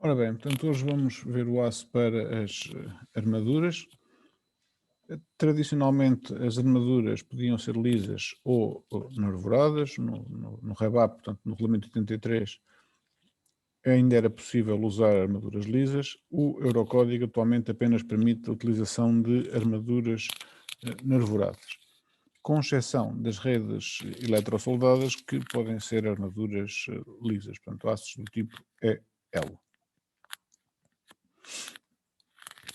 Ora bem, portanto, hoje vamos ver o aço para as armaduras. Tradicionalmente, as armaduras podiam ser lisas ou nervoradas. No REBAP, portanto, no Regulamento 83, ainda era possível usar armaduras lisas. O Eurocódigo atualmente apenas permite a utilização de armaduras nervoradas, com exceção das redes eletrosoldadas, que podem ser armaduras lisas, portanto, aços do tipo EL.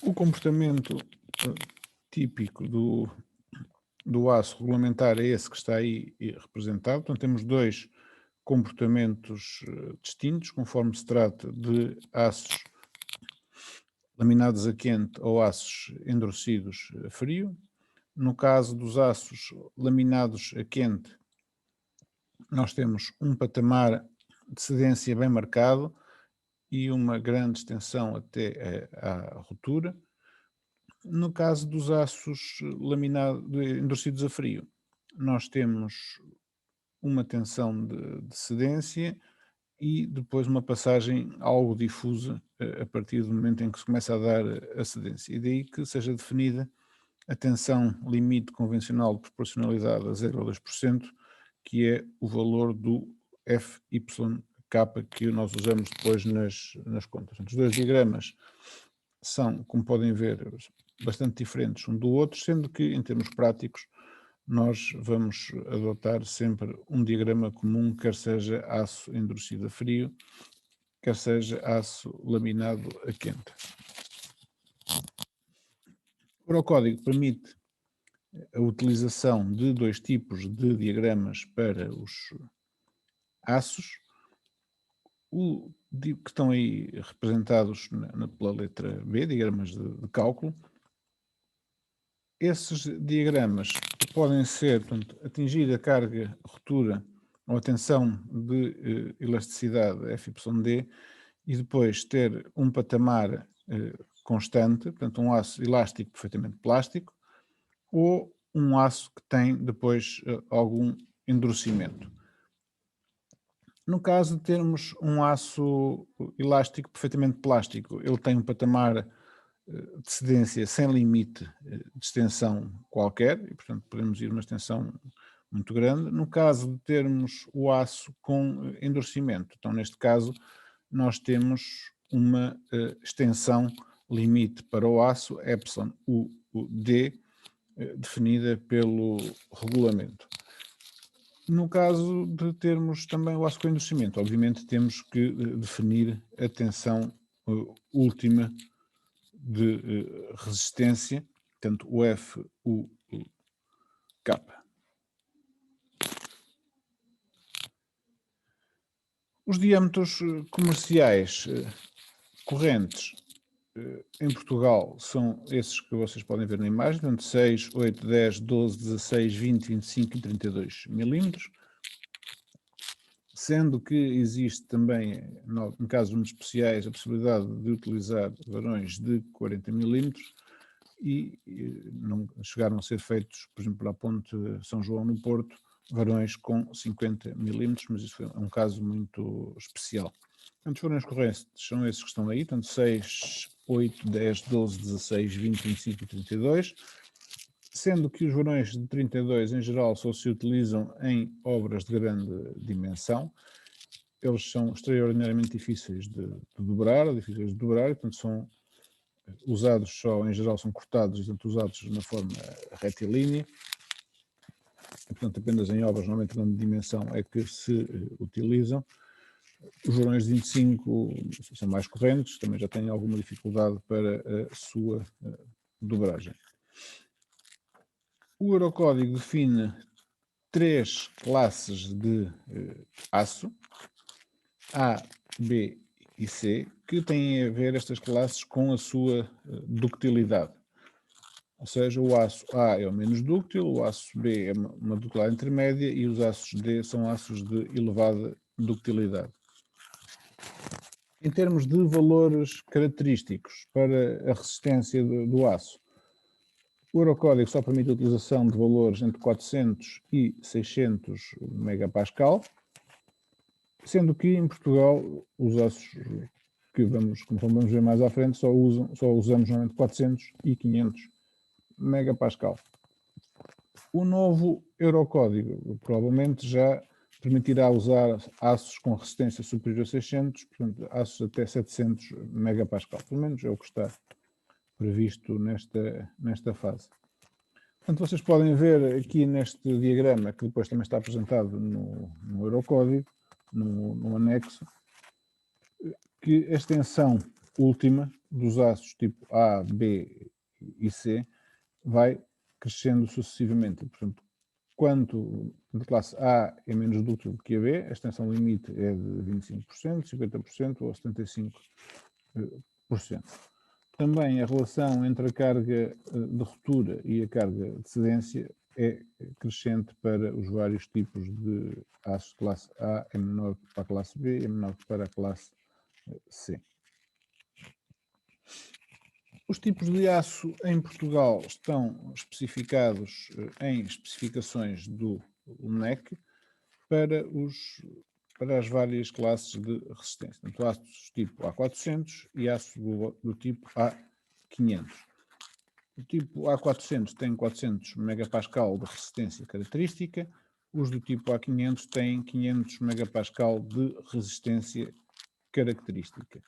O comportamento típico do aço regulamentar é esse que está aí representado. Portanto, temos dois comportamentos distintos, conforme se trata de aços laminados a quente ou aços endurecidos a frio. No caso dos aços laminados a quente, nós temos um patamar de cedência bem marcado e uma grande extensão até à rotura. No caso dos aços endurecidos a frio, nós temos uma tensão de cedência e depois uma passagem algo difusa a partir do momento em que se começa a dar a cedência. E daí que seja definida a tensão limite convencional de proporcionalidade a 0,2%, que é o valor do FYK que nós usamos depois nas contas. Os dois diagramas são, como podem ver, bastante diferentes um do outro, sendo que, em termos práticos, nós vamos adotar sempre um diagrama comum, quer seja aço endurecido a frio, quer seja aço laminado a quente. O Eurocódigo permite a utilização de dois tipos de diagramas para os aços, que estão aí representados pela letra B, diagramas de cálculo. Esses diagramas podem ser, portanto, atingir a carga, rotura ou a tensão de elasticidade FYD e depois ter um patamar constante, portanto um aço elástico perfeitamente plástico, ou um aço que tem depois algum endurecimento. No caso de termos um aço elástico perfeitamente plástico, ele tem um patamar de cedência sem limite de extensão qualquer, e portanto podemos ir uma extensão muito grande. No caso de termos o aço com endurecimento, então neste caso nós temos uma extensão limite para o aço εUD definida pelo regulamento. No caso de termos também o aço com endurecimento, obviamente temos que definir a tensão última de resistência, portanto o FUK. Os diâmetros comerciais correntes em Portugal são esses que vocês podem ver na imagem, portanto 6, 8, 10, 12, 16, 20, 25 e 32 milímetros, sendo que existe também, em casos muito especiais, a possibilidade de utilizar varões de 40 milímetros e não chegaram a ser feitos, por exemplo, à Ponte São João no Porto, varões com 50 milímetros, mas isso foi um caso muito especial. Portanto, os varões correntes são esses que estão aí, portanto 6, 8, 10, 12, 16, 20, 25 e 32, sendo que os varões de 32 em geral só se utilizam em obras de grande dimensão. Eles são extraordinariamente difíceis de dobrar, e portanto são usados só, em geral são cortados e portanto usados na forma retilínea, e, portanto apenas em obras normalmente de grande dimensão é que se utilizam. Os varões de 25 são mais correntes, também já têm alguma dificuldade para a sua dobragem. O Eurocódigo define três classes de aço, A, B e C, que têm a ver estas classes com a sua ductilidade. Ou seja, o aço A é o menos dúctil, o aço B é uma ductilidade intermédia e os aços D são aços de elevada ductilidade. Em termos de valores característicos para a resistência do aço, o Eurocódigo só permite a utilização de valores entre 400 e 600 megapascal, sendo que em Portugal os aços que como vamos ver mais à frente, só usamos normalmente 400 e 500 megapascal. O novo Eurocódigo provavelmente já permitirá usar aços com resistência superior a 600, portanto, aços até 700 megapascal. Pelo menos é o que está previsto nesta fase. Portanto, vocês podem ver aqui neste diagrama, que depois também está apresentado no Eurocódigo, no anexo, que a extensão última dos aços tipo A, B e C vai crescendo sucessivamente. Portanto, quanto de classe A é menos dúctil do que a B, a extensão limite é de 25%, 50% ou 75%. Também a relação entre a carga de ruptura e a carga de cedência é crescente para os vários tipos de aços de classe A, é menor para a classe B e é menor para a classe C. Os tipos de aço em Portugal estão especificados em especificações do NEC para as várias classes de resistência. Portanto, aços tipo A400 e aço do tipo A500. O tipo A400 tem 400 megapascal de resistência característica, os do tipo A500 têm 500 megapascal de resistência característica.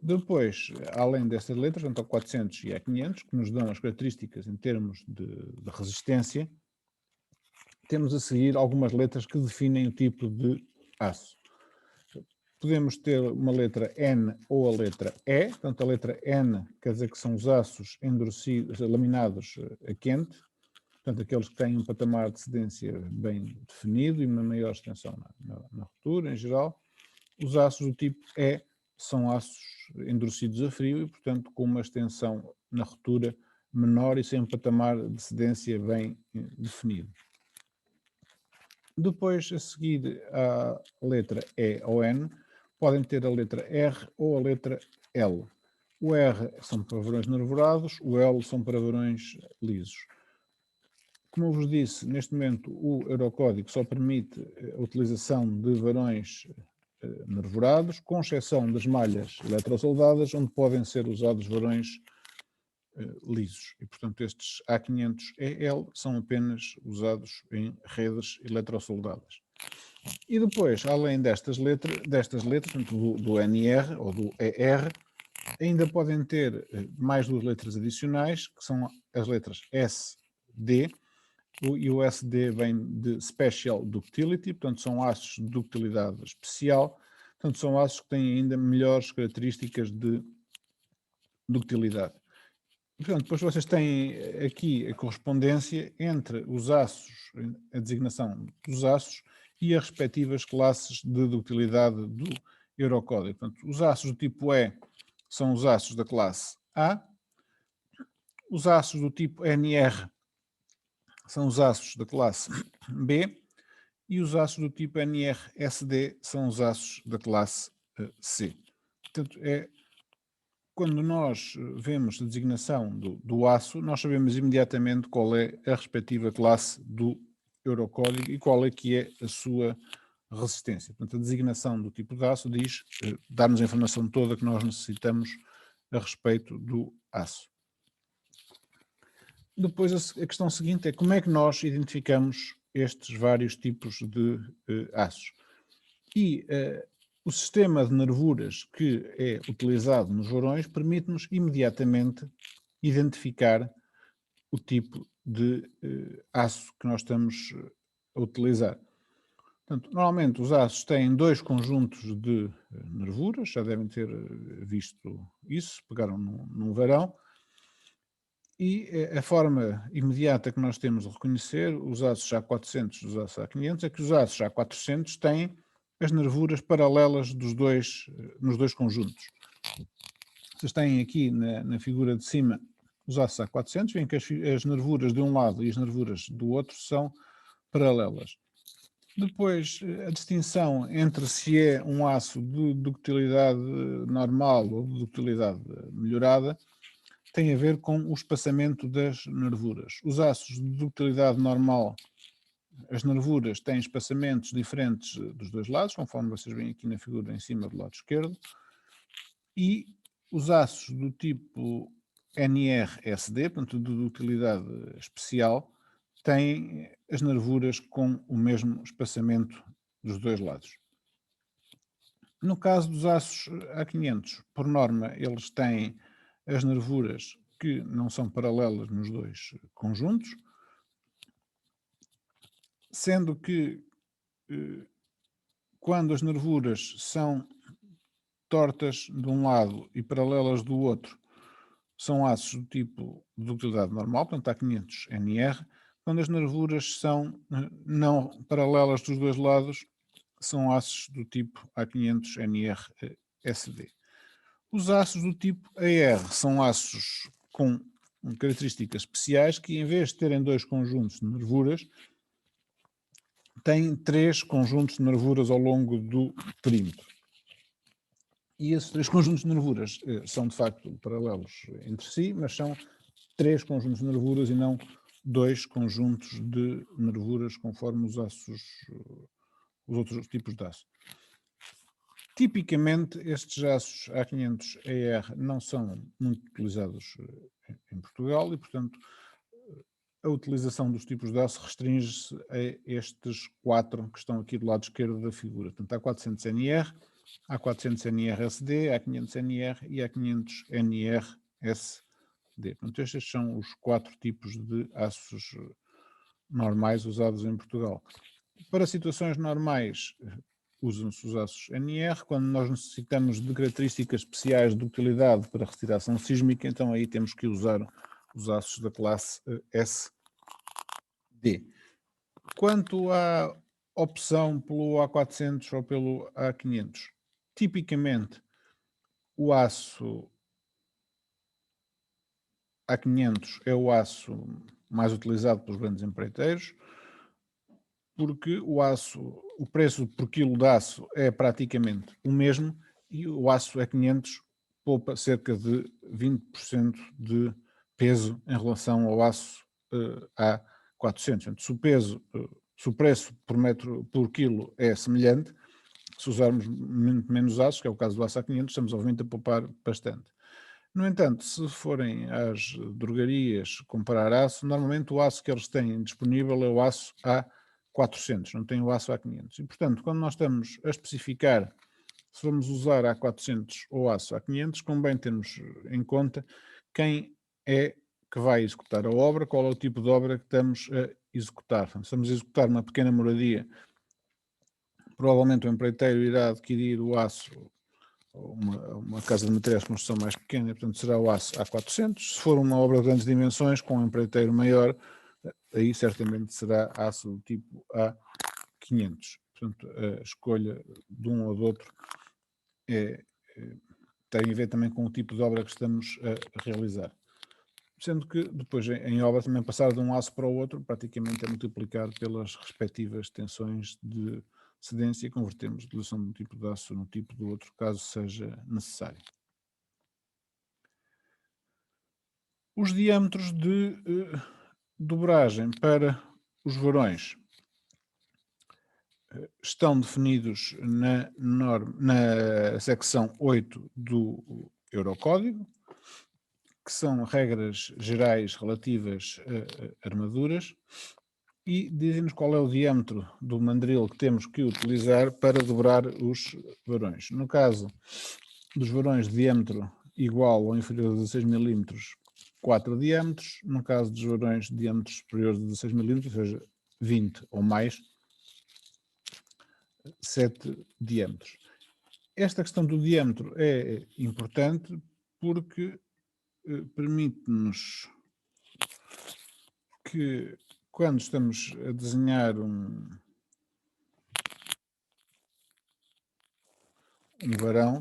Depois, além destas letras, portanto, a 400 e a 500, que nos dão as características em termos de resistência, temos a seguir algumas letras que definem o tipo de aço. Podemos ter uma letra N ou a letra E. Portanto, a letra N quer dizer que são os aços endurecidos, laminados a quente, portanto, aqueles que têm um patamar de cedência bem definido e uma maior extensão na ruptura, em geral. Os aços do tipo E são aços endurecidos a frio e, portanto, com uma extensão na ruptura menor e sem um patamar de cedência bem definido. Depois, a seguir à letra E ou N, podem ter a letra R ou a letra L. O R são para varões nervurados, o L são para varões lisos. Como eu vos disse, neste momento o Eurocódigo só permite a utilização de varões nervurados, com exceção das malhas eletrosoldadas, onde podem ser usados varões lisos. E, portanto, estes A500EL são apenas usados em redes eletrosoldadas. E depois, além destas letras, portanto, do NR ou do ER, ainda podem ter mais duas letras adicionais, que são as letras SD, e o SD vem de Special Ductility, portanto são aços de ductilidade especial, portanto são aços que têm ainda melhores características de ductilidade. Portanto, depois vocês têm aqui a correspondência entre os aços, a designação dos aços e as respectivas classes de ductilidade do Eurocódigo. Portanto, os aços do tipo E são os aços da classe A, os aços do tipo NR são os aços da classe B e os aços do tipo NR-SD são os aços da classe C. Portanto, quando nós vemos a designação do aço, nós sabemos imediatamente qual é a respectiva classe do Eurocódigo e qual é que é a sua resistência. Portanto, a designação do tipo de aço diz, dá-nos a informação toda que nós necessitamos a respeito do aço. Depois a questão seguinte é como é que nós identificamos estes vários tipos de aços. E o sistema de nervuras que é utilizado nos varões permite-nos imediatamente identificar o tipo de aço que nós estamos a utilizar. Portanto, normalmente os aços têm dois conjuntos de nervuras, já devem ter visto isso, pegaram num varão. E a forma imediata que nós temos de reconhecer os aços A400 e os aços A500 é que os aços A400 têm as nervuras paralelas nos dois conjuntos. Vocês têm aqui na figura de cima os aços A400, veem que as nervuras de um lado e as nervuras do outro são paralelas. Depois, a distinção entre se é um aço de ductilidade normal ou de ductilidade melhorada tem a ver com o espaçamento das nervuras. Os aços de ductilidade normal, as nervuras têm espaçamentos diferentes dos dois lados, conforme vocês veem aqui na figura em cima do lado esquerdo, E os aços do tipo NR-SD, portanto de utilidade especial, têm as nervuras com o mesmo espaçamento dos dois lados. No caso dos aços A500, por norma, eles têm as nervuras que não são paralelas nos dois conjuntos, sendo que quando as nervuras são tortas de um lado e paralelas do outro, são aços do tipo de utilidade normal, portanto A500NR. Quando as nervuras são não paralelas dos dois lados, são aços do tipo A500NR-SD. Os aços do tipo AR são aços com características especiais que, em vez de terem dois conjuntos de nervuras, têm três conjuntos de nervuras ao longo do perímetro. E esses três conjuntos de nervuras são, de facto, paralelos entre si, mas são três conjuntos de nervuras e não dois conjuntos de nervuras conforme os aços, os outros tipos de aço. Tipicamente, estes aços A500ER não são muito utilizados em Portugal e, portanto, a utilização dos tipos de aço restringe-se a estes quatro que estão aqui do lado esquerdo da figura. Portanto, A400NR, A400NR-SD, A500NR e A500NR-SD. Portanto, estes são os quatro tipos de aços normais usados em Portugal. Para situações normais, usam-se os aços NR. Quando nós necessitamos de características especiais de utilidade para retiração sísmica, então aí temos que usar os aços da classe SD. Quanto à opção pelo A400 ou pelo A500, tipicamente o aço A500 é o aço mais utilizado pelos grandes empreiteiros, porque o preço por quilo de aço é praticamente o mesmo e o aço A500 poupa cerca de 20% de peso em relação ao aço A400. Se o preço por quilo é semelhante, se usarmos menos aços, que é o caso do aço A500, estamos obviamente a poupar bastante. No entanto, se forem às drogarias comprar aço, normalmente o aço que eles têm disponível é o aço A400, não tem o aço A500. E, portanto, quando nós estamos a especificar se vamos usar A400 ou aço A500, convém termos em conta quem é que vai executar a obra, qual é o tipo de obra que estamos a executar. Se estamos a executar uma pequena moradia, provavelmente o empreiteiro irá adquirir o aço, uma casa de materiais de construção mais pequena, portanto será o aço A400. Se for uma obra de grandes dimensões, com um empreiteiro maior, aí certamente será aço do tipo A500. Portanto, a escolha de um ou do outro tem a ver também com o tipo de obra que estamos a realizar. Sendo que depois em obra também passar de um aço para o outro praticamente é multiplicado pelas respectivas tensões de cedência e convertemos a utilização de um tipo de aço no tipo do outro, caso seja necessário. Os diâmetros de dobragem para os varões estão definidos na secção 8 do Eurocódigo, que são regras gerais relativas a armaduras, e dizem-nos qual é o diâmetro do mandril que temos que utilizar para dobrar os varões. No caso dos varões de diâmetro igual ou inferior a 16 mm, 4 diâmetros. No caso dos varões de diâmetro superior a 16 mm, ou seja, 20 ou mais, 7 diâmetros. Esta questão do diâmetro é importante porque permite-nos que, quando estamos a desenhar um varão,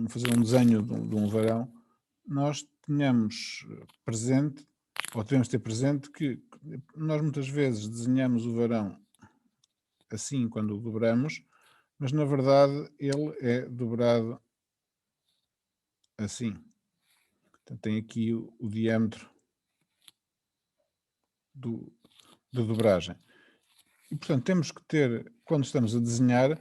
fazer um desenho de um varão, nós tenhamos presente, ou devemos ter presente, que nós muitas vezes desenhamos o varão assim quando o dobramos, mas na verdade ele é dobrado assim. Então tem aqui o diâmetro da dobragem. E portanto temos que ter, quando estamos a desenhar,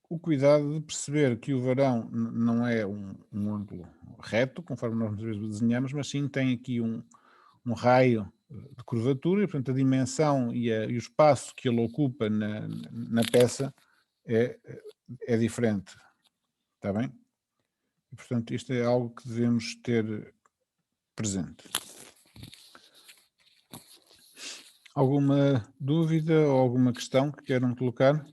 o cuidado de perceber que o varão não é um ângulo reto, conforme nós muitas vezes o desenhamos, mas sim tem aqui um raio de curvatura e, portanto, a dimensão e o espaço que ele ocupa na peça é, é diferente. Está bem? E, portanto, isto é algo que devemos ter presente. Alguma dúvida ou alguma questão que queiram colocar?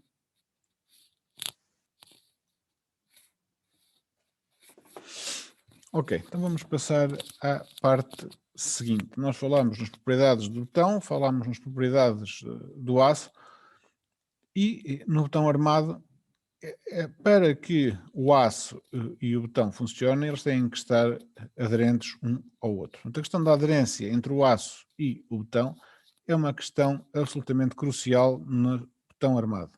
Ok, então vamos passar à parte seguinte. Nós falámos nas propriedades do botão, falámos nas propriedades do aço e no botão armado, para que o aço e o botão funcionem, eles têm que estar aderentes um ao outro. Portanto, a questão da aderência entre o aço e o botão é uma questão absolutamente crucial no botão armado.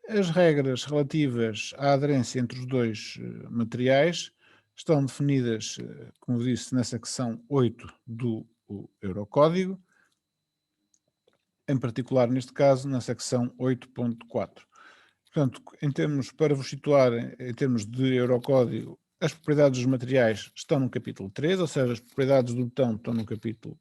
As regras relativas à aderência entre os dois materiais estão definidas, como disse, na secção 8 do Eurocódigo, em particular, neste caso, na secção 8.4. Portanto, para vos situar em termos de Eurocódigo, as propriedades dos materiais estão no capítulo 3, ou seja, as propriedades do botão estão no capítulo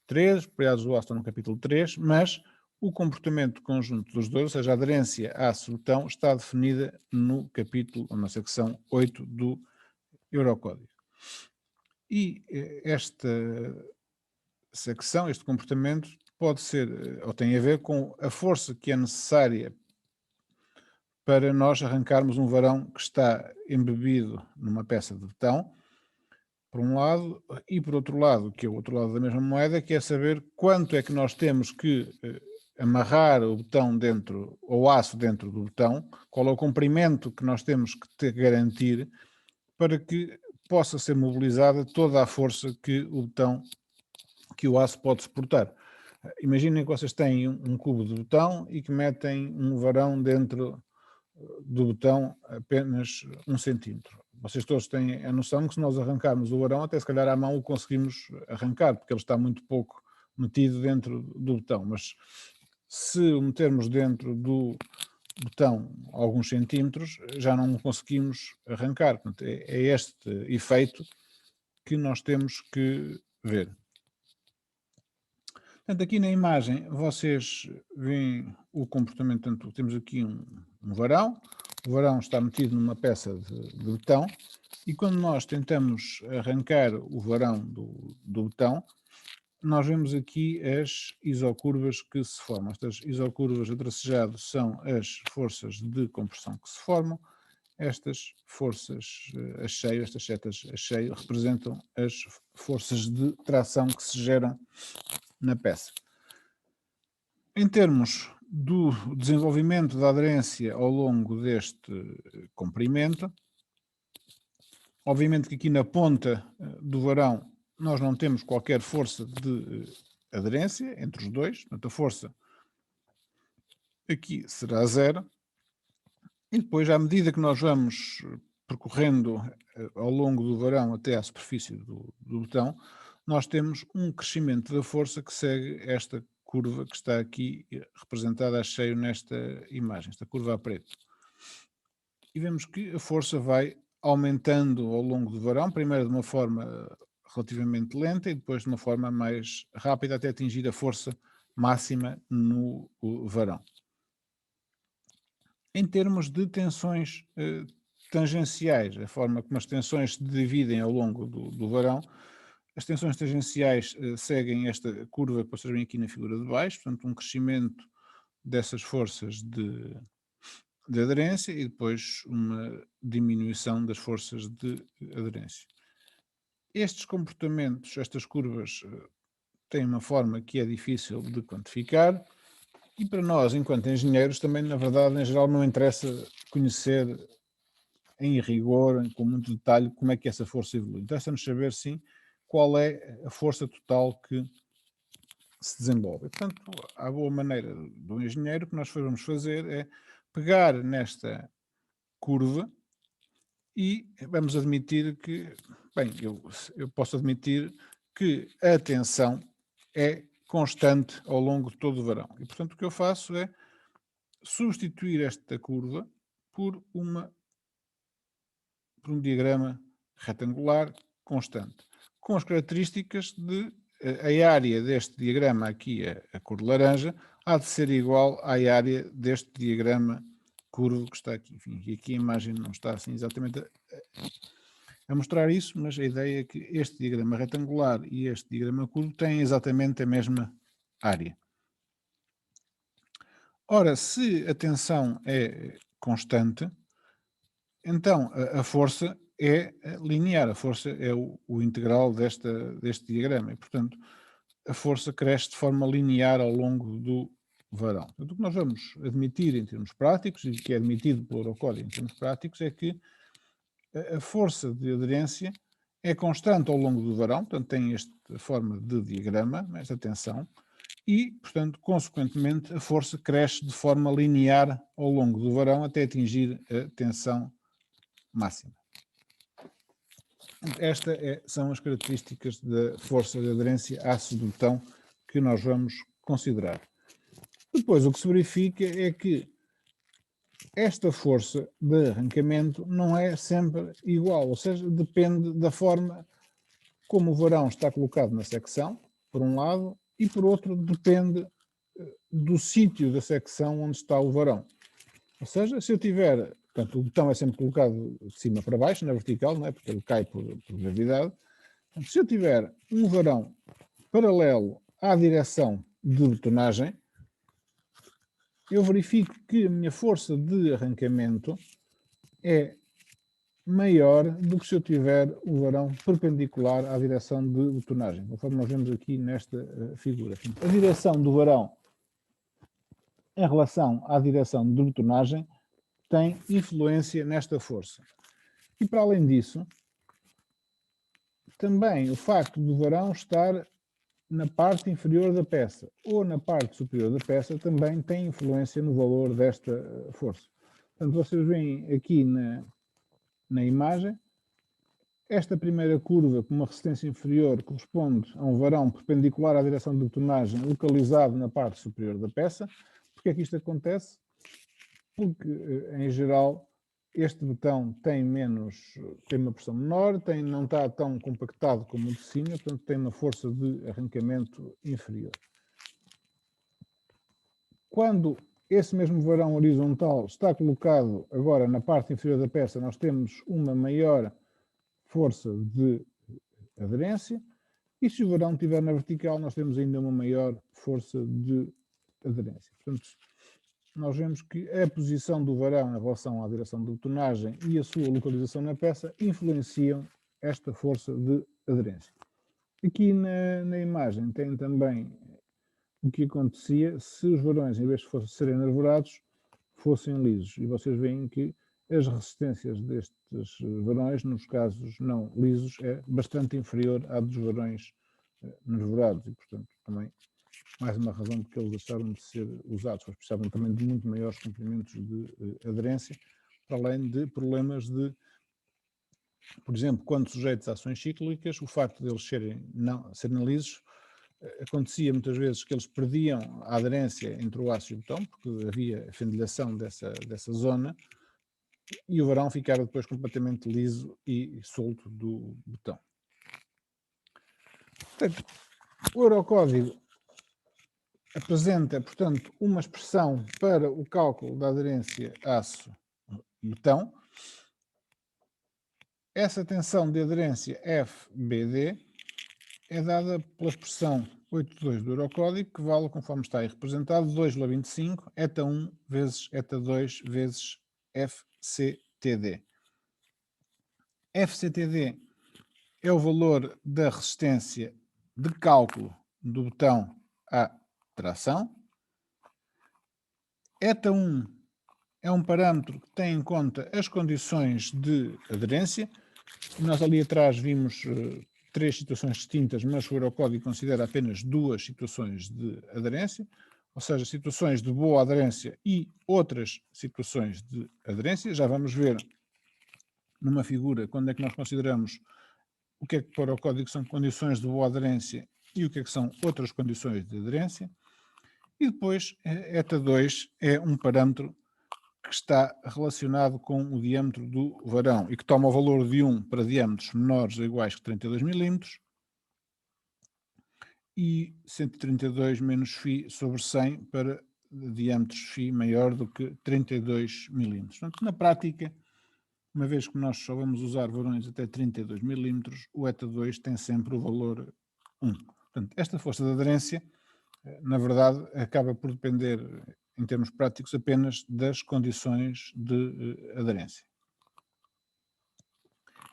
3, as propriedades do aço estão no capítulo 3, mas o comportamento conjunto dos dois, ou seja, a aderência aço-botão, está definida no capítulo, ou na secção 8 do Eurocódigo. E esta secção, este comportamento, pode ser, ou tem a ver com a força que é necessária para nós arrancarmos um varão que está embebido numa peça de betão, por um lado, e por outro lado, que é o outro lado da mesma moeda, que é saber quanto é que nós temos que amarrar o betão dentro, ou o aço dentro do betão, qual é o comprimento que nós temos que ter que garantir para que possa ser mobilizada toda a força que o betão, que o aço pode suportar. Imaginem que vocês têm um cubo de betão e que metem um varão dentro do botão apenas 1 centímetro. Vocês todos têm a noção que se nós arrancarmos o varão, até se calhar à mão o conseguimos arrancar, porque ele está muito pouco metido dentro do botão, mas se o metermos dentro do botão alguns centímetros, já não o conseguimos arrancar. Portanto, é este efeito que nós temos que ver. Portanto, aqui na imagem vocês veem o comportamento, portanto, temos aqui um varão, o varão está metido numa peça de betão e quando nós tentamos arrancar o varão do betão, nós vemos aqui as isocurvas que se formam. Estas isocurvas a tracejado são as forças de compressão que se formam, estas forças a cheio, estas setas a cheio, representam as forças de tração que se geram na peça. Em termos do desenvolvimento da aderência ao longo deste comprimento, obviamente que aqui na ponta do varão nós não temos qualquer força de aderência entre os dois, portanto a força aqui será zero, e depois à medida que nós vamos percorrendo ao longo do varão até à superfície do botão, nós temos um crescimento da força que segue esta curva que está aqui representada a cheio nesta imagem, esta curva a preto. E vemos que a força vai aumentando ao longo do varão, primeiro de uma forma relativamente lenta e depois de uma forma mais rápida até atingir a força máxima no varão. Em termos de tensões tangenciais, a forma como as tensões se dividem ao longo do varão, as tensões tangenciais seguem esta curva que vocês veem aqui na figura de baixo, portanto um crescimento dessas forças de aderência e depois uma diminuição das forças de aderência. Estes comportamentos, estas curvas, têm uma forma que é difícil de quantificar e para nós, enquanto engenheiros, também, na verdade, em geral, não interessa conhecer em rigor, com muito detalhe, como é que essa força evolui. Interessa-nos saber, sim, qual é a força total que se desenvolve. Portanto, a boa maneira do engenheiro, o que nós vamos fazer é pegar nesta curva e vamos admitir que, bem, eu posso admitir que a tensão é constante ao longo de todo o varão. E, portanto, o que eu faço é substituir esta curva por um diagrama retangular constante, com as características de a área deste diagrama aqui, a cor de laranja, há de ser igual à área deste diagrama curvo que está aqui. Enfim, e aqui a imagem não está assim exatamente a mostrar isso, mas a ideia é que este diagrama retangular e este diagrama curvo têm exatamente a mesma área. Ora, se a tensão é constante, então a força é linear, a força é o integral deste diagrama e, portanto, a força cresce de forma linear ao longo do varão. Portanto, o que nós vamos admitir em termos práticos, e que é admitido pelo Eurocódigo em termos práticos, é que a força de aderência é constante ao longo do varão, portanto tem esta forma de diagrama, esta tensão, e, portanto, consequentemente, a força cresce de forma linear ao longo do varão até atingir a tensão máxima. Estas são as características da força de aderência aço do botão que nós vamos considerar. Depois, o que se verifica é que esta força de arrancamento não é sempre igual, ou seja, depende da forma como o varão está colocado na secção, por um lado, e por outro depende do sítio da secção onde está o varão. Ou seja, se eu tiver, portanto, o botão é sempre colocado de cima para baixo, na vertical, não é? Porque ele cai por gravidade. Portanto, se eu tiver um varão paralelo à direção de betonagem, eu verifico que a minha força de arrancamento é maior do que se eu tiver o varão perpendicular à direção de betonagem, conforme nós vemos aqui nesta figura. A direção do varão em relação à direção de betonagem tem influência nesta força. E para além disso, também o facto do varão estar na parte inferior da peça ou na parte superior da peça também tem influência no valor desta força. Portanto, vocês veem aqui na imagem, esta primeira curva com uma resistência inferior corresponde a um varão perpendicular à direção de betonagem localizado na parte superior da peça. Porquê é que isto acontece? Porque, em geral, este botão tem uma pressão menor, não está tão compactado como o de cima, portanto tem uma força de arrancamento inferior. Quando esse mesmo varão horizontal está colocado agora na parte inferior da peça, nós temos uma maior força de aderência, e se o varão estiver na vertical, nós temos ainda uma maior força de aderência. Portanto, nós vemos que a posição do varão em relação à direção de betonagem e a sua localização na peça influenciam esta força de aderência. Aqui na imagem tem também o que acontecia se os varões, em vez de serem nervurados, fossem lisos. E vocês veem que as resistências destes varões, nos casos não lisos, é bastante inferior à dos varões nervurados e, portanto, também mais uma razão porque eles deixaram de ser usados, pois precisavam também de muito maiores comprimentos de aderência, para além de problemas de, por exemplo, quando sujeitos a ações cíclicas, o facto de eles serem lisos, acontecia muitas vezes que eles perdiam a aderência entre o aço e o betão, porque havia fendilhação dessa zona, e o varão ficava depois completamente liso e solto do betão. Portanto, o Eurocódigo apresenta, portanto, uma expressão para o cálculo da aderência aço-betão. Essa tensão de aderência FBD é dada pela expressão 8.2 do Eurocódigo, que vale, conforme está aí representado, 2,25 eta1 vezes eta2 vezes FCTD. FCTD é o valor da resistência de cálculo do botão à tração. Eta1 é um parâmetro que tem em conta as condições de aderência. Nós ali atrás vimos 3 situações distintas, mas o Eurocódigo considera apenas 2 situações de aderência, ou seja, situações de boa aderência e outras situações de aderência. Já vamos ver numa figura quando é que nós consideramos o que é que para o Eurocódigo são condições de boa aderência e o que é que são outras condições de aderência. E depois, eta2 é um parâmetro que está relacionado com o diâmetro do varão e que toma o valor de 1 para diâmetros menores ou iguais que 32 milímetros e 132 menos φ sobre 100 para diâmetros φ maior do que 32 milímetros. Portanto, na prática, uma vez que nós só vamos usar varões até 32 milímetros, o ETA 2 tem sempre o valor 1. Portanto, esta força de aderência, na verdade, acaba por depender, em termos práticos, apenas das condições de aderência.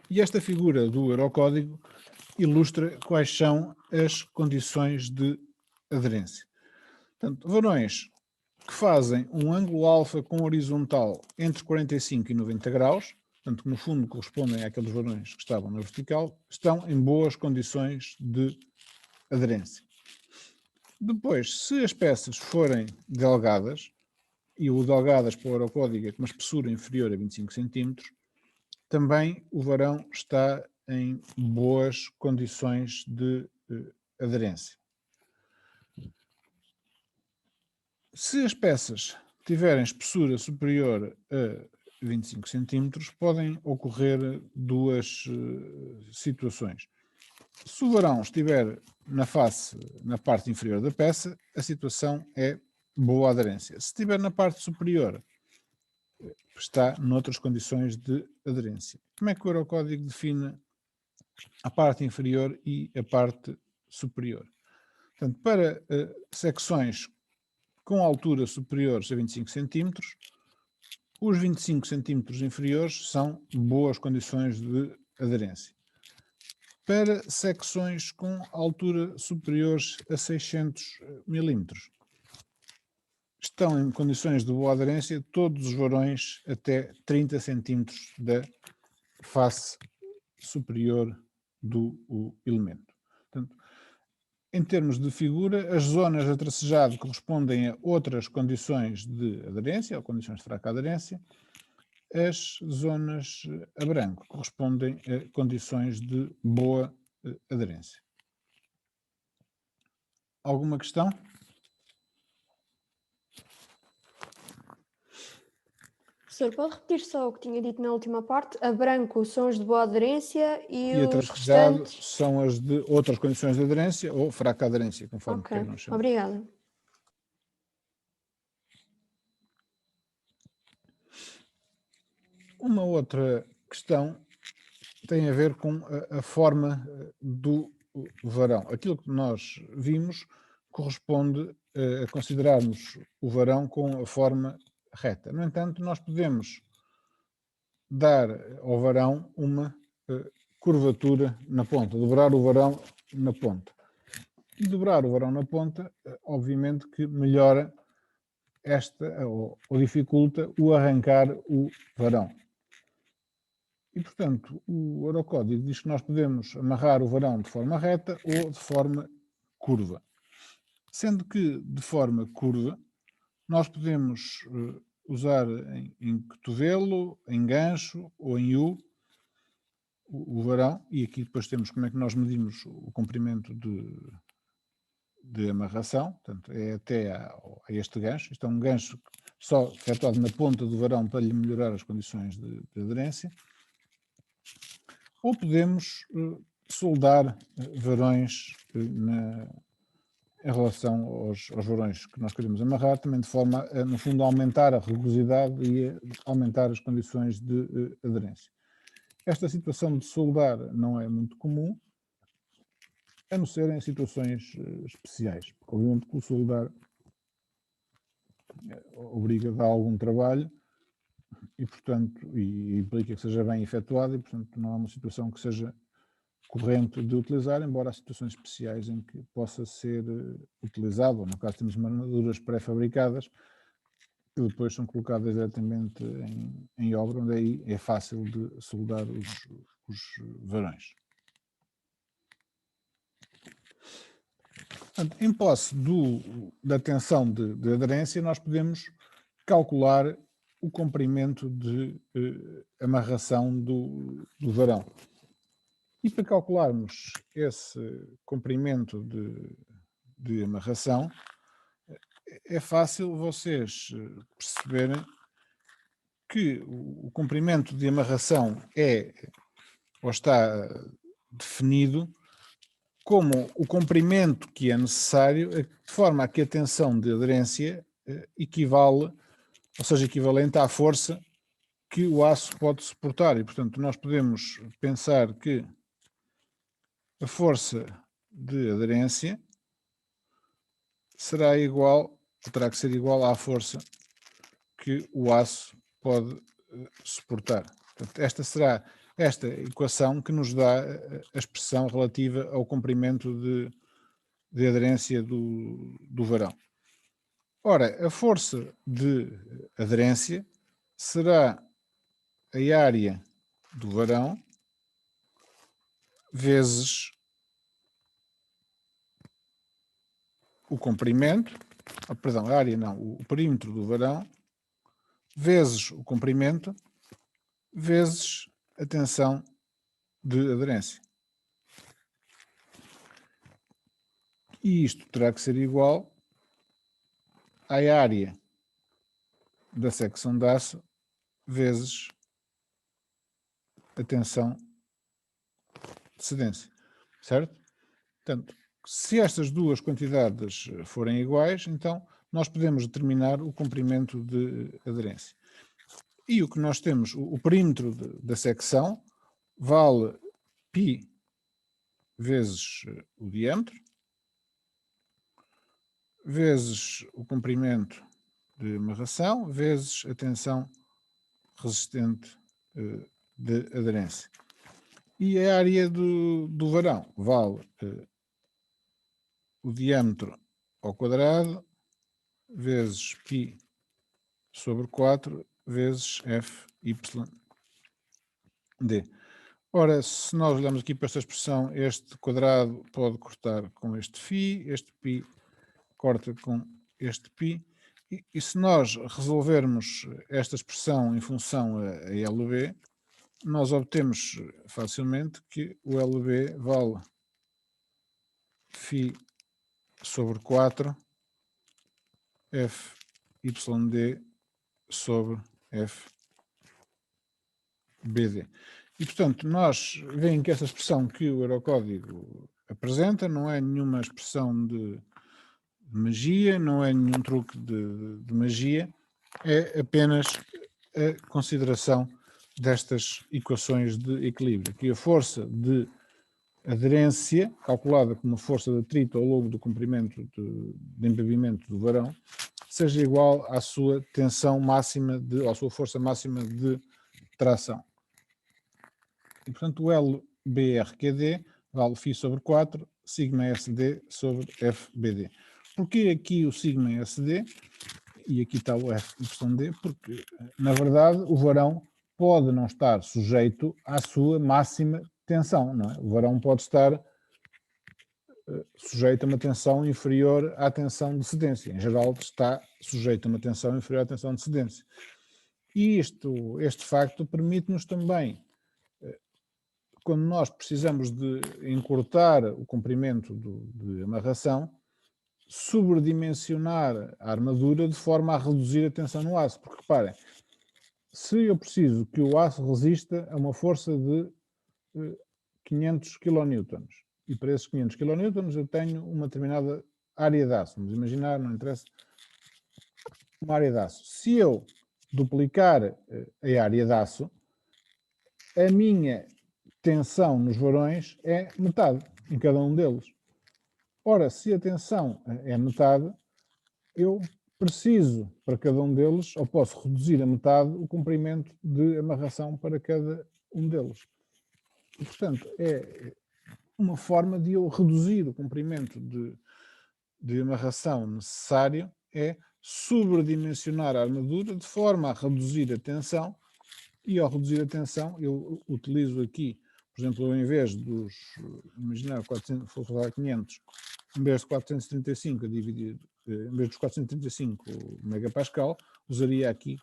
E esta figura do Eurocódigo ilustra quais são as condições de aderência. Portanto, varões que fazem um ângulo alfa com horizontal entre 45 e 90 graus, portanto, que no fundo correspondem àqueles varões que estavam na vertical, estão em boas condições de aderência. Depois, se as peças forem delgadas, e o delgadas para o Eurocódigo é com uma espessura inferior a 25 cm, também o varão está em boas condições de aderência. Se as peças tiverem espessura superior a 25 cm, podem ocorrer duas situações. Se o varão estiver na parte inferior da peça, a situação é boa aderência. Se estiver na parte superior, está noutras condições de aderência. Como é que o Eurocódigo define a parte inferior e a parte superior? Portanto, para secções com altura superiores a 25 cm, os 25 cm inferiores são boas condições de aderência. Para secções com altura superiores a 600 mm, estão em condições de boa aderência todos os varões até 30 cm da face superior do elemento. Portanto, em termos de figura, as zonas a tracejado correspondem a outras condições de aderência, ou condições de fraca aderência. As zonas a branco correspondem a condições de boa aderência. Alguma questão? Professor, pode repetir só o que tinha dito na última parte? A branco são os de boa aderência e a os tracejado restantes... são as de outras condições de aderência ou fraca aderência, conforme queiram chamar. Obrigada. Uma outra questão tem a ver com a forma do varão. Aquilo que nós vimos corresponde a considerarmos o varão com a forma reta. No entanto, nós podemos dar ao varão uma curvatura na ponta, dobrar o varão na ponta. E dobrar o varão na ponta, obviamente que melhora ou dificulta o arrancar o varão. E, portanto, o Eurocódigo diz que nós podemos amarrar o varão de forma reta ou de forma curva. Sendo que, de forma curva, nós podemos usar em cotovelo, em gancho ou em U o varão, e aqui depois temos como é que nós medimos o comprimento de amarração, portanto, é até a este gancho. Isto é um gancho só efetuado na ponta do varão para lhe melhorar as condições de aderência. Ou podemos soldar varões em relação aos varões que nós queremos amarrar, também de forma a, no fundo, aumentar a rugosidade e a aumentar as condições de aderência. Esta situação de soldar não é muito comum, a não ser em situações especiais. Obviamente que o soldar obriga a dar algum trabalho e, portanto, e implica que seja bem efetuado e, portanto, não é uma situação que seja corrente de utilizar, embora há situações especiais em que possa ser utilizado, ou no caso temos armaduras pré-fabricadas que depois são colocadas diretamente em obra, onde aí é fácil de soldar os varões. Portanto, em posse da tensão de aderência, nós podemos calcular o comprimento de amarração do varão. E para calcularmos esse comprimento de amarração, é fácil vocês perceberem que o comprimento de amarração é ou está definido como o comprimento que é necessário, de forma a que a tensão de aderência equivale, ou seja, equivalente à força que o aço pode suportar. E, portanto, nós podemos pensar que a força de aderência será igual, terá que ser igual à força que o aço pode suportar. Portanto, esta será esta equação que nos dá a expressão relativa ao comprimento de aderência do varão. Ora, a força de aderência será a área do varão vezes o comprimento, perdão, a área não, o perímetro do varão, vezes o comprimento, vezes a tensão de aderência. E isto terá que ser igual à área da secção de aço vezes a tensão de cedência, certo? Portanto, se estas duas quantidades forem iguais, então nós podemos determinar o comprimento de aderência. E o que nós temos, o perímetro da secção vale π vezes o diâmetro, vezes o comprimento de amarração, vezes a tensão resistente de aderência. E a área do varão vale o diâmetro ao quadrado vezes π sobre 4 vezes Fy d. Ora, se nós olharmos aqui para esta expressão, este quadrado pode cortar com este π corta com este π, e se nós resolvermos esta expressão em função a LB, nós obtemos facilmente que o LB vale φ sobre 4 Fyd sobre Fbd. E, portanto, nós veem que essa expressão que o Eurocódigo apresenta não é nenhuma expressão de magia, não é nenhum truque de magia, é apenas a consideração destas equações de equilíbrio, que a força de aderência, calculada como força de atrito ao longo do comprimento de embebimento do varão, seja igual à sua tensão máxima, ou à sua força máxima de tração. E, portanto, o LBRQD vale φ sobre 4, sigma SD sobre FBD. Porquê aqui o sigma SD? E aqui está o FYD, porque, na verdade, o varão pode não estar sujeito à sua máxima tensão, não é? O varão pode estar sujeito a uma tensão inferior à tensão de cedência. Em geral, está sujeito a uma tensão inferior à tensão de cedência. E este facto permite-nos também, quando nós precisamos de encurtar o comprimento de amarração, sobredimensionar a armadura de forma a reduzir a tensão no aço. Porque, reparem, se eu preciso que o aço resista a uma força de 500 kN, e para esses 500 kN eu tenho uma determinada área de aço, vamos imaginar, não interessa, uma área de aço. Se eu duplicar a área de aço, a minha tensão nos varões é metade em cada um deles. Ora, se a tensão é metade, eu preciso para cada um deles, ou posso reduzir a metade o comprimento de amarração para cada um deles. E, portanto, é uma forma de eu reduzir o comprimento de amarração necessário, é sobredimensionar a armadura de forma a reduzir a tensão, e ao reduzir a tensão eu utilizo aqui, por exemplo, eu, em vez dos, imaginar 400, vou falar 500, em vez de 435 a dividir, em vez dos 435 megapascal, usaria aqui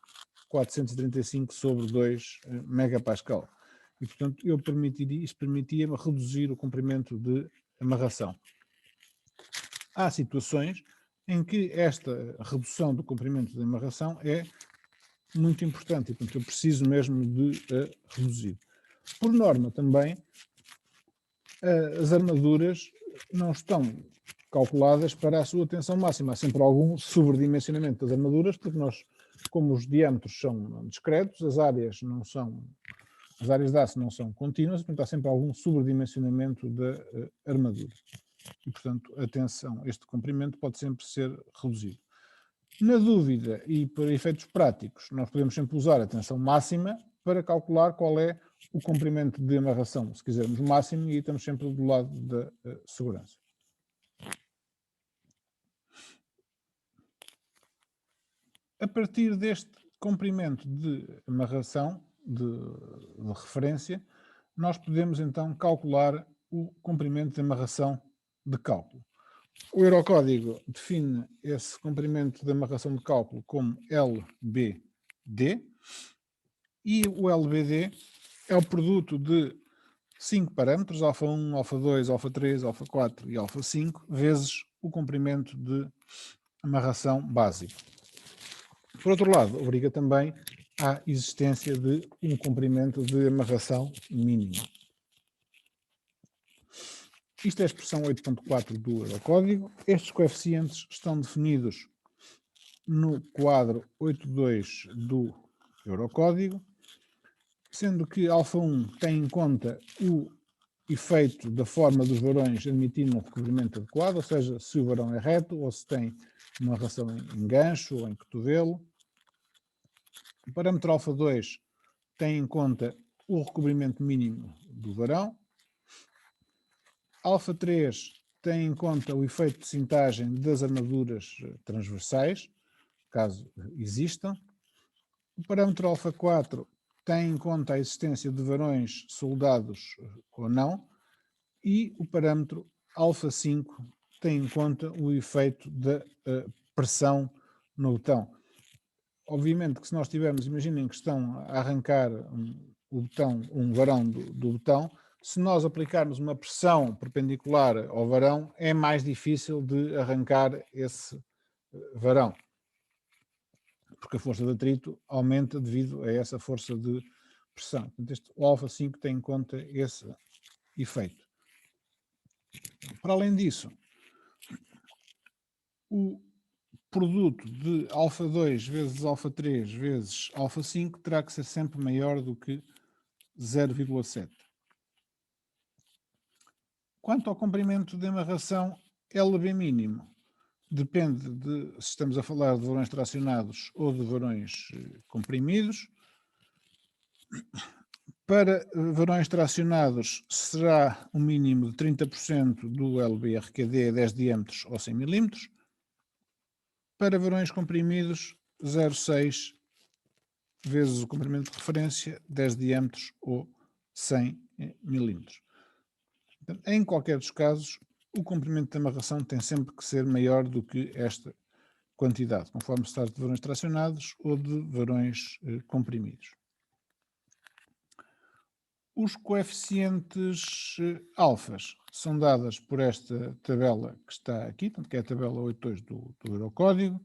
435 sobre 2 megapascal. E, portanto, isso permitia-me reduzir o comprimento de amarração. Há situações em que esta redução do comprimento de amarração é muito importante e, portanto, eu preciso mesmo de reduzir. Por norma, também, as armaduras não estão calculadas para a sua tensão máxima. Há sempre algum sobredimensionamento das armaduras, porque nós, como os diâmetros são discretos, as áreas de aço não são contínuas, portanto há sempre algum sobredimensionamento da armadura. E, portanto, a tensão, este comprimento pode sempre ser reduzido. Na dúvida e para efeitos práticos, nós podemos sempre usar a tensão máxima para calcular qual é o comprimento de amarração, se quisermos máximo, e estamos sempre do lado da segurança. A partir deste comprimento de amarração, de referência, nós podemos então calcular o comprimento de amarração de cálculo. O Eurocódigo define esse comprimento de amarração de cálculo como LBD, e o LBD é o produto de 5 parâmetros, alfa1, alfa2, alfa3, alfa4 e alfa5, vezes o comprimento de amarração básico. Por outro lado, obriga também à existência de um comprimento de amarração mínimo. Isto é a expressão 8.4 do Eurocódigo. Estes coeficientes estão definidos no quadro 8.2 do Eurocódigo, sendo que alfa1 tem em conta o efeito da forma dos varões admitindo um recobrimento adequado, ou seja, se o varão é reto ou se tem uma amarração em gancho ou em cotovelo. O parâmetro alfa2 tem em conta o recobrimento mínimo do varão. Alfa3 tem em conta o efeito de cintagem das armaduras transversais, caso existam. O parâmetro alfa4 tem em conta a existência de varões soldados ou não. E o parâmetro alfa5 tem em conta o efeito da pressão no botão. Obviamente que se nós tivermos, imaginem que estão a arrancar um varão do botão, se nós aplicarmos uma pressão perpendicular ao varão, é mais difícil de arrancar esse varão, porque a força de atrito aumenta devido a essa força de pressão. Portanto, o alfa5 tem em conta esse efeito. Para além disso, o produto de alfa2 vezes alfa3 vezes alfa5 terá que ser sempre maior do que 0,7. Quanto ao comprimento de amarração LB mínimo, depende de se estamos a falar de varões tracionados ou de varões comprimidos. Para varões tracionados será um mínimo de 30% do LBRQD a 10 diâmetros ou 100 mm. Para varões comprimidos, 0,6 vezes o comprimento de referência, 10 diâmetros ou 100 mm. Em qualquer dos casos, o comprimento de amarração tem sempre que ser maior do que esta quantidade, conforme se trata de varões tracionados ou de varões comprimidos. Os coeficientes alfas são dadas por esta tabela que está aqui, que é a tabela 8.2 do Eurocódigo.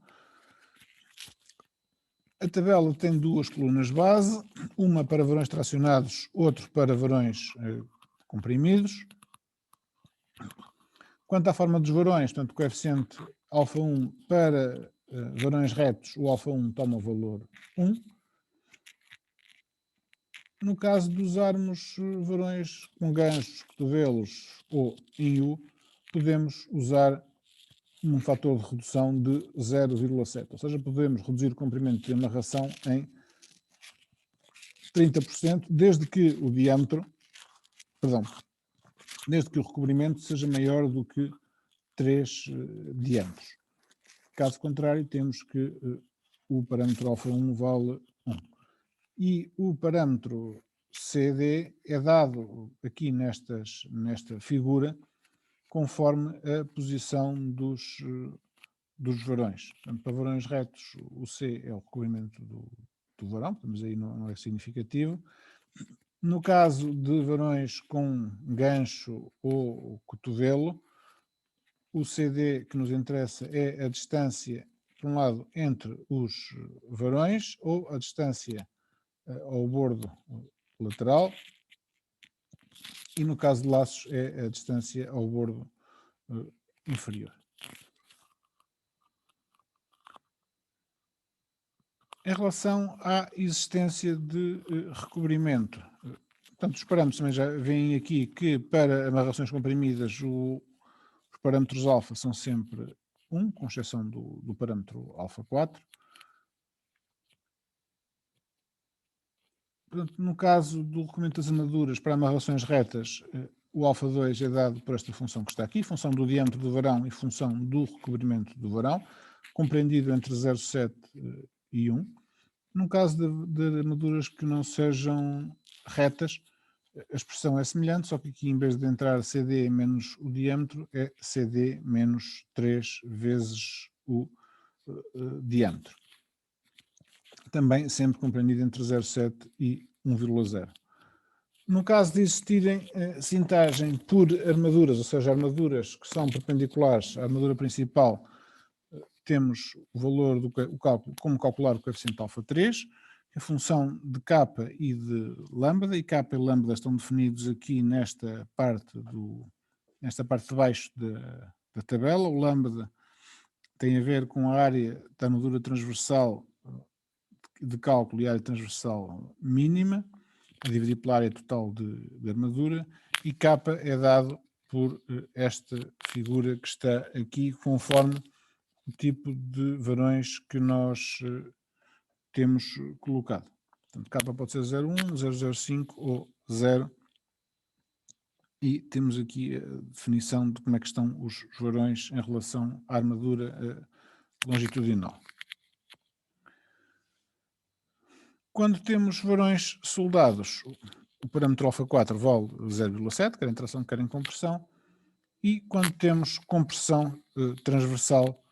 A tabela tem duas colunas base, uma para varões tracionados, outra para varões comprimidos. Quanto à forma dos varões, portanto, o coeficiente alfa1 para varões retos, o alfa1 toma o valor 1. No caso de usarmos varões com ganchos, cotovelos ou em U, podemos usar um fator de redução de 0,7, ou seja, podemos reduzir o comprimento de amarração em 30%, desde que o recobrimento seja maior do que 3 diâmetros. Caso contrário, temos que o parâmetro alfa1 vale 1. E o parâmetro CD é dado aqui nesta figura conforme a posição dos varões. Portanto, para varões retos, o C é o recobrimento do varão, mas aí não é significativo. No caso de varões com gancho ou cotovelo, o CD que nos interessa é a distância por um lado, entre os varões, ou a distância ao bordo lateral, e no caso de laços é a distância ao bordo inferior. Em relação à existência de recobrimento, portanto, os parâmetros também já veem aqui que para amarrações comprimidas os parâmetros alfa são sempre 1, com exceção do parâmetro alfa 4. Portanto, no caso do recobrimento das armaduras para amarrações retas, o alfa 2 é dado por esta função que está aqui, função do diâmetro do varão e função do recobrimento do varão, compreendido entre 0,7 e 1. No caso de armaduras que não sejam retas, a expressão é semelhante, só que aqui em vez de entrar CD menos o diâmetro, é CD menos 3 vezes o diâmetro. Também sempre compreendido entre 0,7 e 1,0. No caso de existirem cintagem por armaduras, ou seja, armaduras que são perpendiculares à armadura principal, temos o valor do cálculo, como calcular o coeficiente alfa 3, a função de kappa e de lambda, e kappa e lambda estão definidos aqui nesta parte de baixo da tabela. O lambda tem a ver com a área da armadura transversal de cálculo e área transversal mínima, a dividir pela área total de armadura, e kappa é dado por esta figura que está aqui, conforme o tipo de varões que nós temos colocado. Portanto, kappa pode ser 0,1, 0,05 ou 0. E temos aqui a definição de como é que estão os varões em relação à armadura longitudinal. Quando temos varões soldados, o parâmetro alfa 4 vale 0,7, quer em tração, quer em compressão, e quando temos compressão transversal,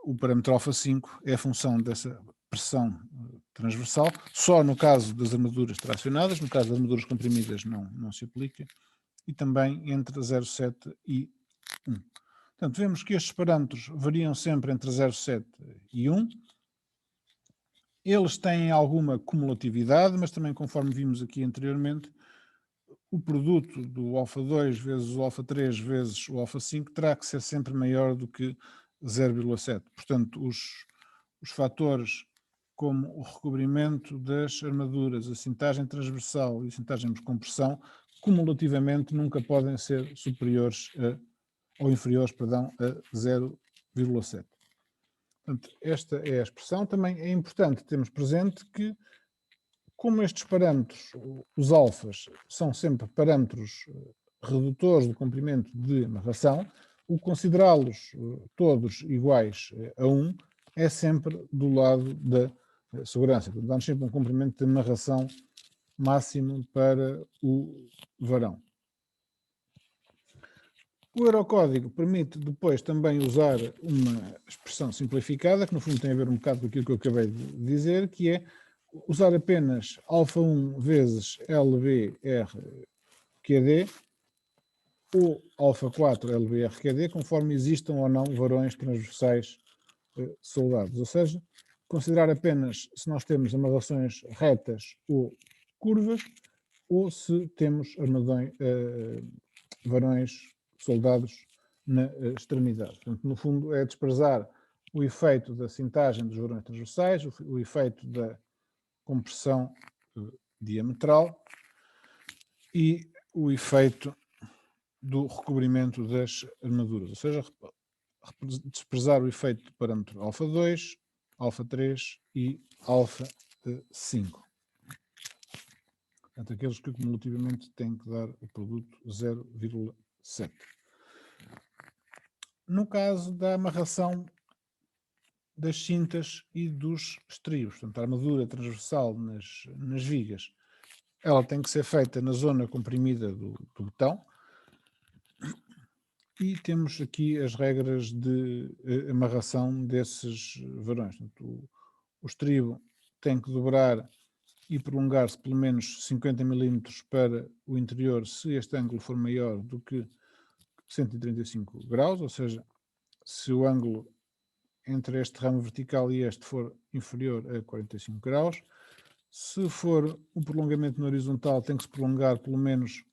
o parâmetro alfa 5 é a função dessa pressão transversal, só no caso das armaduras tracionadas, no caso das armaduras comprimidas não se aplica, e também entre 0,7 e 1. Portanto, vemos que estes parâmetros variam sempre entre 0,7 e 1. Eles têm alguma cumulatividade, mas também, conforme vimos aqui anteriormente, o produto do alfa 2 vezes o alfa 3 vezes o alfa 5 terá que ser sempre maior do que 0,7. Portanto, os fatores como o recobrimento das armaduras, a cintagem transversal e a cintagem de compressão, cumulativamente nunca podem ser superiores ou inferiores, a 0,7. Portanto, esta é a expressão. Também é importante termos presente que, como estes parâmetros, os alfas, são sempre parâmetros redutores do comprimento de amarração, o considerá-los todos iguais a 1 é sempre do lado da segurança. Portanto, damos sempre um comprimento de amarração máximo para o varão. O Eurocódigo permite depois também usar uma expressão simplificada, que no fundo tem a ver um bocado com aquilo que eu acabei de dizer, que é usar apenas alfa 1 vezes LBRQD ou alfa 4 LBRQD, conforme existam ou não varões transversais soldados. Ou seja, considerar apenas se nós temos amarrações retas ou curvas, ou se temos varões soldados na extremidade. Portanto, no fundo, é desprezar o efeito da cintagem dos varões transversais, o efeito da compressão diametral e o efeito do recobrimento das armaduras, ou seja, desprezar o efeito do parâmetro alfa 2, alfa 3 e alfa 5. Portanto, aqueles que cumulativamente têm que dar o produto 0,7. No caso da amarração das cintas e dos estrios, portanto, a armadura transversal nas vigas, ela tem que ser feita na zona comprimida do botão, e temos aqui as regras de amarração desses varões. Portanto, o estribo tem que dobrar e prolongar-se pelo menos 50 mm para o interior, se este ângulo for maior do que 135 graus, ou seja, se o ângulo entre este ramo vertical e este for inferior a 45 graus. Se for o prolongamento no horizontal, tem que se prolongar pelo menos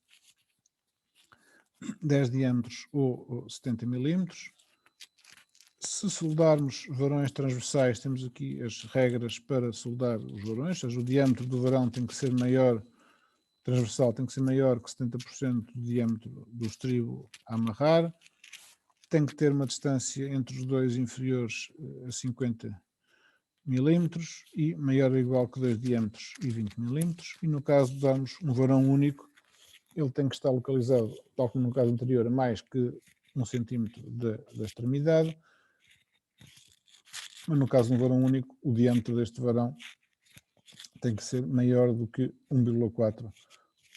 10 diâmetros ou 70 milímetros. Se soldarmos varões transversais, temos aqui as regras para soldar os varões, ou seja, o diâmetro do varão tem que ser maior, transversal tem que ser maior que 70% do diâmetro do estribo a amarrar, tem que ter uma distância entre os dois inferiores a 50 milímetros e maior ou igual que 2 diâmetros e 20 milímetros, e no caso de darmos um varão único, ele tem que estar localizado, tal como no caso anterior, a mais que 1 centímetro da extremidade, mas no caso de um varão único, o diâmetro deste varão tem que ser maior do que 1,4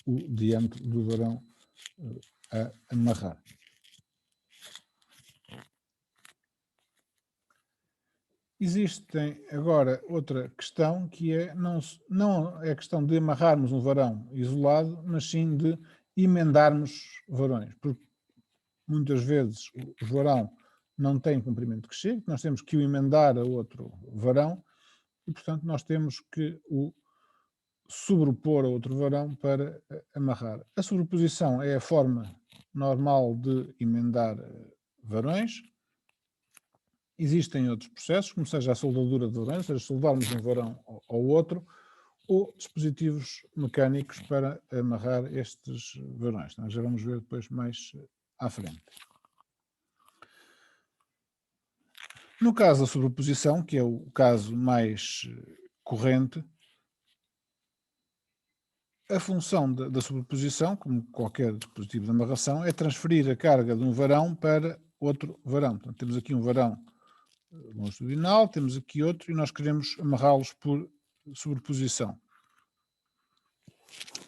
o diâmetro do varão a amarrar. Existem agora outra questão que é, não é a questão de amarrarmos um varão isolado, mas sim de emendarmos varões, porque muitas vezes o varão não tem comprimento que chegue, nós temos que o emendar a outro varão e, portanto, nós temos que o sobrepor a outro varão para amarrar. A sobreposição é a forma normal de emendar varões. Existem outros processos, como seja a soldadura de varões, ou seja, soldarmos um varão ao outro, ou dispositivos mecânicos para amarrar estes varões. Nós já vamos ver depois mais à frente. No caso da sobreposição, que é o caso mais corrente, a função da sobreposição, como qualquer dispositivo de amarração, é transferir a carga de um varão para outro varão. Portanto, temos aqui um varão longitudinal, temos aqui outro e nós queremos amarrá-los por sobreposição.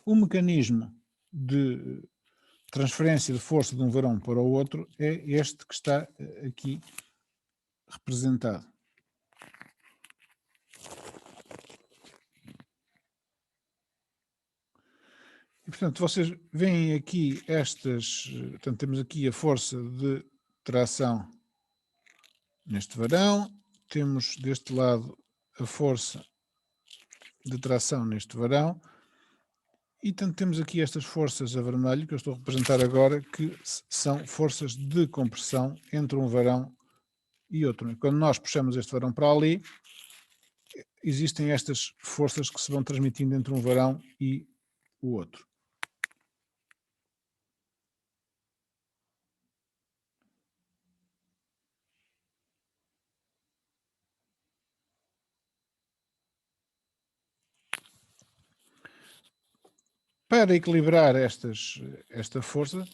O mecanismo de transferência de força de um varão para o outro é este que está aqui representado. E, portanto, vocês veem aqui portanto, temos aqui a força de tração neste varão, temos deste lado a força de tração neste varão, e tanto temos aqui estas forças a vermelho, que eu estou a representar agora, que são forças de compressão entre um varão e outro. Quando nós puxamos este varão para ali, existem estas forças que se vão transmitindo entre um varão e o outro. Para equilibrar esta força,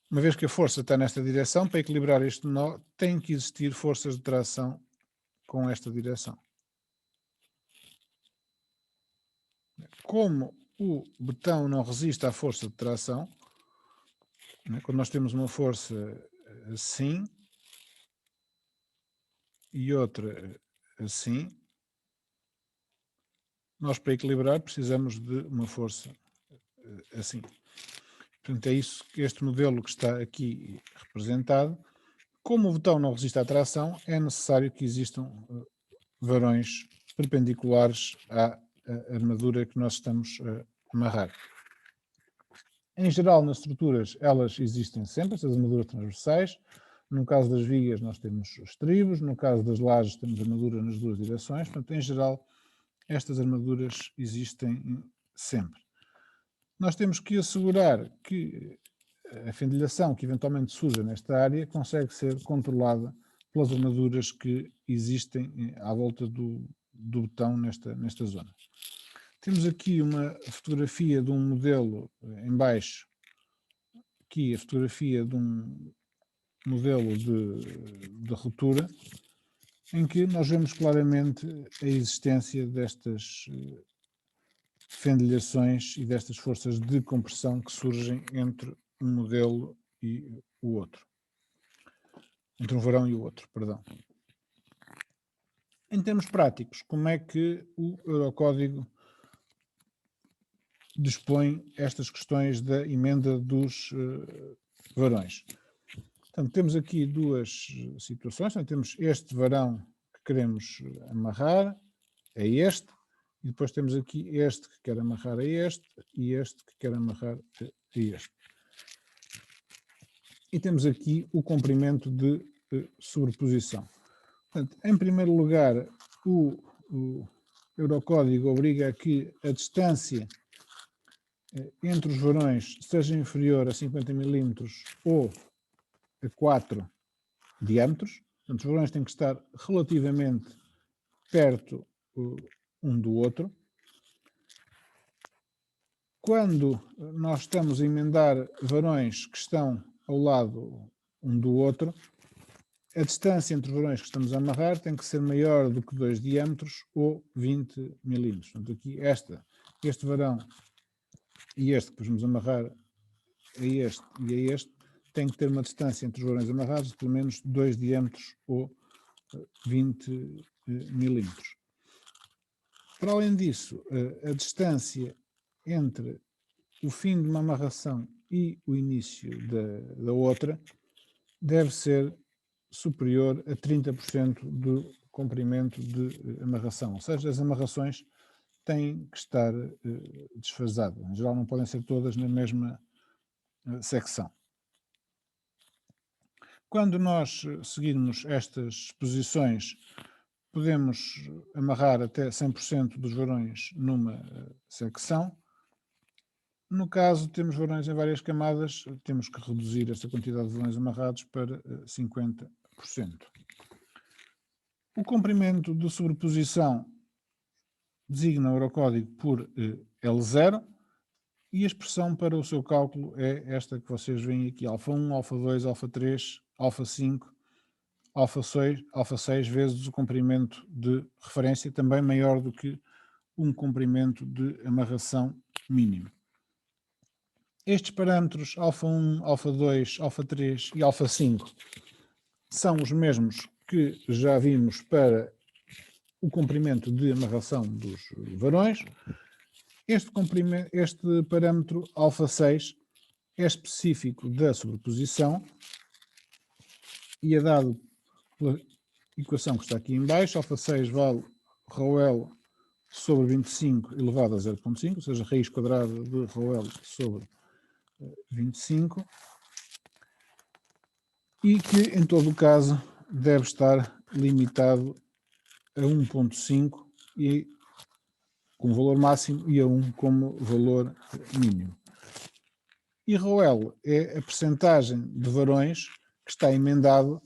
uma vez que a força está nesta direção, para equilibrar este nó, tem que existir forças de tração com esta direção. Como o betão não resiste à força de tração, quando nós temos uma força assim e outra assim, nós para equilibrar precisamos de uma força assim. Portanto, é isso, este modelo que está aqui representado. Como o betão não resiste à tração, é necessário que existam varões perpendiculares à armadura que nós estamos a amarrar. Em geral, nas estruturas, elas existem sempre, essas armaduras transversais. No caso das vigas, nós temos estribos. No caso das lajes, temos armadura nas duas direções. Portanto, em geral, estas armaduras existem sempre. Nós temos que assegurar que a fendilhação que eventualmente surja nesta área consegue ser controlada pelas armaduras que existem à volta do betão nesta zona. Temos aqui uma fotografia de um modelo em baixo, aqui a fotografia de um modelo de ruptura, em que nós vemos claramente a existência destas fendilhações e destas forças de compressão que surgem entre um modelo e o outro. Entre um varão e o outro, perdão. Em termos práticos, como é que o Eurocódigo dispõe estas questões da emenda dos varões? Portanto, temos aqui duas situações. Portanto, temos este varão que queremos amarrar, é este, e depois temos aqui este que quer amarrar a este e este que quer amarrar a este. E temos aqui o comprimento de sobreposição. Portanto, em primeiro lugar, o Eurocódigo obriga a que a distância entre os varões seja inferior a 50 mm ou a 4 diâmetros. Portanto, os varões têm que estar relativamente perto um do outro. Quando nós estamos a emendar varões que estão ao lado um do outro, a distância entre os varões que estamos a amarrar tem que ser maior do que 2 diâmetros ou 20 milímetros. Portanto, aqui este varão e este que vamos amarrar a este e a este tem que ter uma distância entre os varões amarrados de pelo menos 2 diâmetros ou 20 milímetros. Para além disso, a distância entre o fim de uma amarração e o início da outra deve ser superior a 30% do comprimento de amarração. Ou seja, as amarrações têm que estar desfasadas. Em geral, não podem ser todas na mesma secção. Quando nós seguirmos estas posições, podemos amarrar até 100% dos varões numa secção. No caso, temos varões em várias camadas, temos que reduzir esta quantidade de varões amarrados para 50%. O comprimento de sobreposição designa o Eurocódigo por L0 e a expressão para o seu cálculo é esta que vocês veem aqui, α1, α2, α3, α5, α6 vezes o comprimento de referência, também maior do que um comprimento de amarração mínimo. Estes parâmetros α1, α2, α3 e α5 são os mesmos que já vimos para o comprimento de amarração dos varões. Este parâmetro α6 é específico da sobreposição e é dado pela equação que está aqui em baixo. α6 vale ρl sobre 25 elevado a 0,5, ou seja, raiz quadrada de ρl sobre 25, e que, em todo o caso, deve estar limitado a 1,5 e como valor máximo e a 1 como valor mínimo. E ρl é a percentagem de varões que está emendado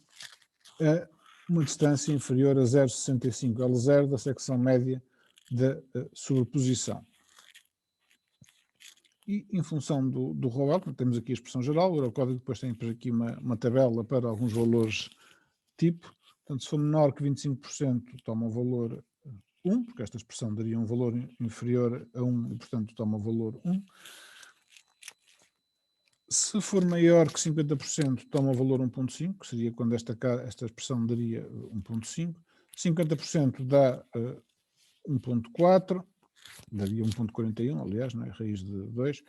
a uma distância inferior a 0,65 L0 da secção média da sobreposição. E em função do ROL, temos aqui a expressão geral, o Eurocódigo depois tem aqui uma tabela para alguns valores tipo. Portanto, se for menor que 25%, toma o valor 1, porque esta expressão daria um valor inferior a 1 e, portanto, toma o valor 1. Se for maior que 50%, toma o valor 1,5, que seria quando esta expressão daria 1,5. 50% dá 1,4, daria 1,41, aliás, não é? Raiz de 2.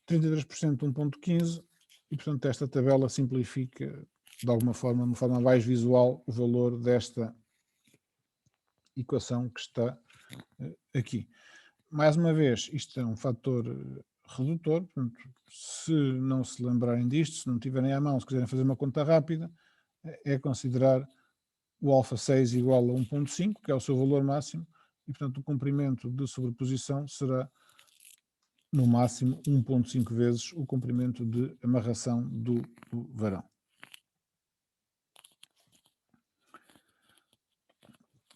33% 1,15 e, portanto, esta tabela simplifica, de alguma forma, de uma forma mais visual, o valor desta equação que está aqui. Mais uma vez, isto é um fator redutor, portanto, se não se lembrarem disto, se não tiverem à mão, se quiserem fazer uma conta rápida, é considerar o α6 igual a 1,5, que é o seu valor máximo, e, portanto, o comprimento de sobreposição será, no máximo, 1,5 vezes o comprimento de amarração do varão.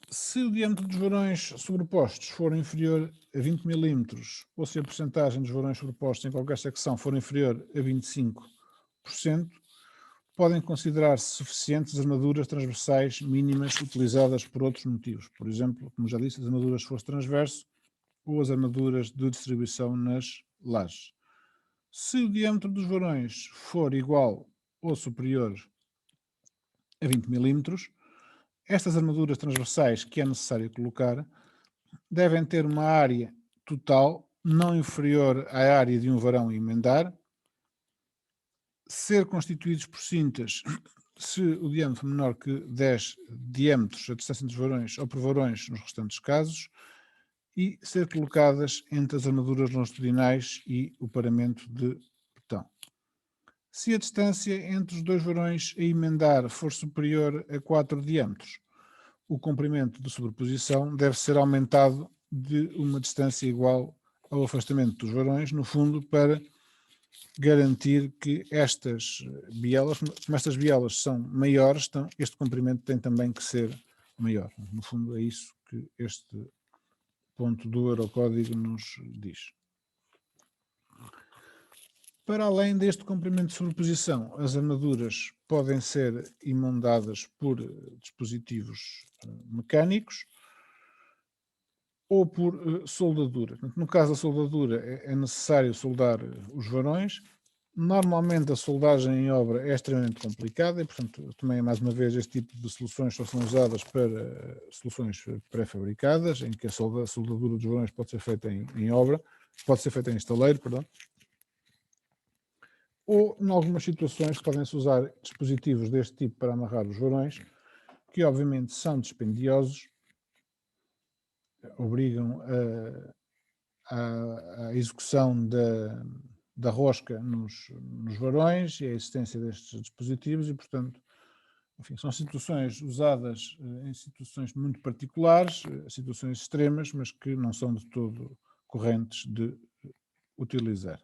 Se o diâmetro dos varões sobrepostos for inferior a 20 mm, ou se a percentagem dos varões sobrepostos em qualquer secção for inferior a 25%, podem considerar-se suficientes as armaduras transversais mínimas utilizadas por outros motivos. Por exemplo, como já disse, as armaduras de esforço transverso ou as armaduras de distribuição nas lajes. Se o diâmetro dos varões for igual ou superior a 20 mm, estas armaduras transversais que é necessário colocar devem ter uma área total não inferior à área de um varão a emendar ser constituídos por cintas se o diâmetro for menor que 10 diâmetros, a distância entre os varões ou por varões nos restantes casos, e ser colocadas entre as armaduras longitudinais e o paramento de betão. Se a distância entre os dois varões a emendar for superior a 4 diâmetros, o comprimento de sobreposição deve ser aumentado de uma distância igual ao afastamento dos varões, no fundo, para garantir que estas bielas, como estas bielas são maiores, então este comprimento tem também que ser maior. No fundo, é isso que este ponto do Eurocódigo nos diz. Para além deste comprimento de sobreposição, as armaduras podem ser emendadas por dispositivos mecânicos ou por soldadura. No caso da soldadura é necessário soldar os varões. Normalmente a soldagem em obra é extremamente complicada e, portanto, também mais uma vez este tipo de soluções só são usadas para soluções pré-fabricadas, em que a soldadura dos varões pode ser feita em obra, pode ser feita em estaleiro, perdão. Ou, em algumas situações, podem-se usar dispositivos deste tipo para amarrar os varões, que obviamente são dispendiosos, obrigam a execução da rosca nos varões e a existência destes dispositivos e, portanto, enfim, são situações usadas em situações muito particulares, situações extremas, mas que não são de todo correntes de utilizar.